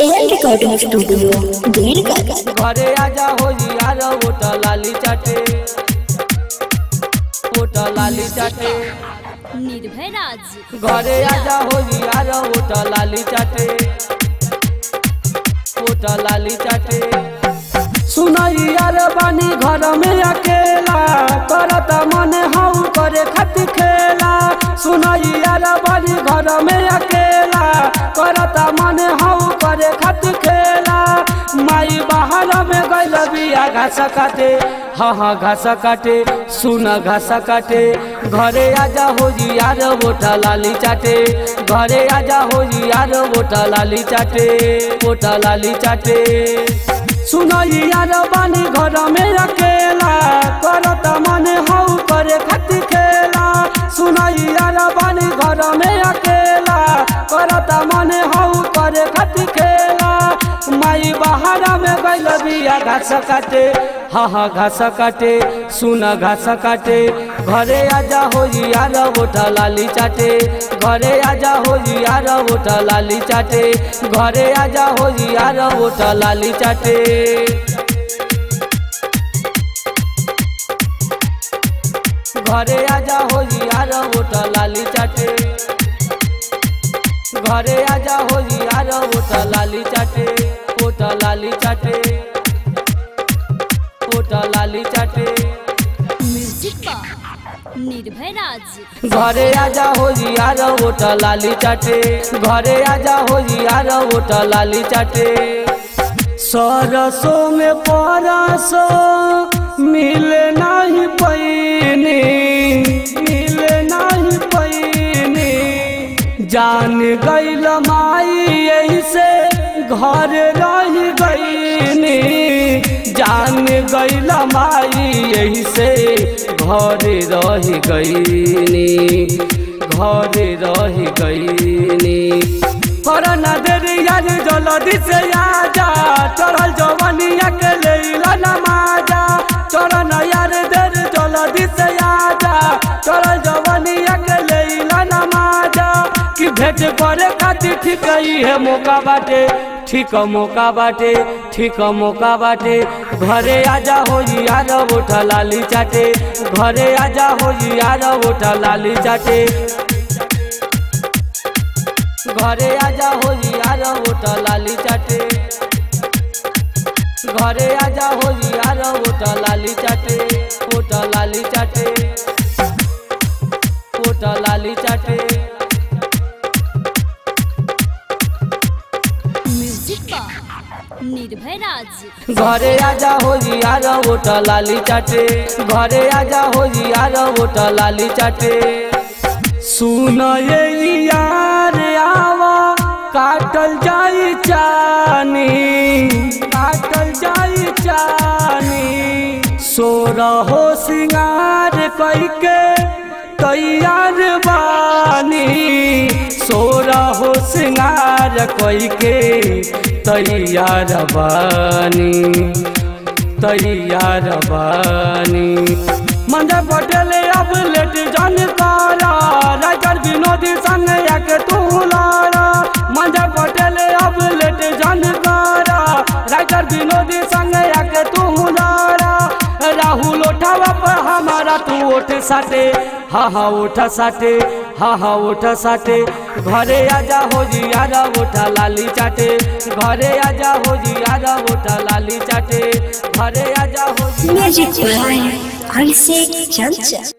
AL recording studio नीलकंठ। घरे आजा हो यार वोट लाली चाटे, वोट लाली चाटे। निर्भय राज घरे आजा हो यार वोट लाली चाटे, वोट लाली चाटे। सुनाई यार बानी घर में अकेला, करता मन हाउ करे खातिर खेला। सुनाई यार बानी घर में अकेला, करता मन हाउ करे खातिर खेला। माई बाहर में गइल बिया घास काटे, हाँ घास काटे, सुन घास काटे। घरे आजा हो यार वोट लाली चाटे, घरे आजा हो यार वोट लाली चाटे, वोट लाली चाटे। सुनाई यार बानी घर में अकेला, करता मन हाउ करे खातिर खेला। सुनाई यार बानी घर में अकेला, करता मन हाउ करे खातिर खेला। माई बाहर में गइल बिया घास काटे, हाँ घास काटे, सुन घास काटे। घरे आजा हो यार वोट लाली चाटे, घरे आजा हो यार वोट लाली चाटे, घरे आजा हो यार वोट लाली चाटे। घरे आजा हो यार वोट लाली चाटे, घरे आजा हो यार वोट लाली चाटे, वोट लाली चाटे, वोट लाली चाटे। म्यूजिक का निर्भय राज घरे आजा हो यार वोट लाली चाटे, घरे आजा हो यार वोट लाली चाटे। सरसों में परसों मिले नहीं पैनी, मिले नहीं पैनी। जान गइल माई यही से घर रह गईनी, जान गइल माई यही से घर रह गईनी, घर रह गईनी। करना देरी यार जल्दी से आजा, चढ़ल जवानिया के लेला नमाजा। चढ़ना यार देर जल्दी से आजा, चढ़ल जवानिया के लेला नमाजा। कि भेंट करे खातिर ठीक है मौका बाटे, ठीक मौका बाटे, ठीक मौका बाटे। घरे आजा हो यार वोट लाली चाटे, घरे आजा हो यार वोट लाली चाटे। घरे आजा हो यार वोट लाली चाटे, घरे आजा हो यार वोट लाली चाटे, वोट लाली चाटे, वोट लाली चाटे। म्यूजिक का निर्भय राज घरे आजा हो यार वोट लाली चाटे, घरे आजा हो यार वोट लाली चाटे। सुन ये यार आवा काटल जाई चानी, काटल जाई चानी। सोरहो सिंगार कइके तैयार बानी, सोरहो सिंगार कइके तैयार बानी, तैयार बानी। मंजा पटेल अब लेट जान कारा, राइटर विनोदी संग आके तू लारा। मंजा पटेल अब लेट जान कारा, राइटर विनोदी संग आके तू लारा। राहुल उठावा पर हमारा तू उठ साटे, हाँ उठ साटे, हाँ उठ साटे। घरे आजा हो यार वोट लाली चाटे, घरे आजा हो यार वोट लाली चाटे, घरे आजा हो। Music by Abhishek Chanchal.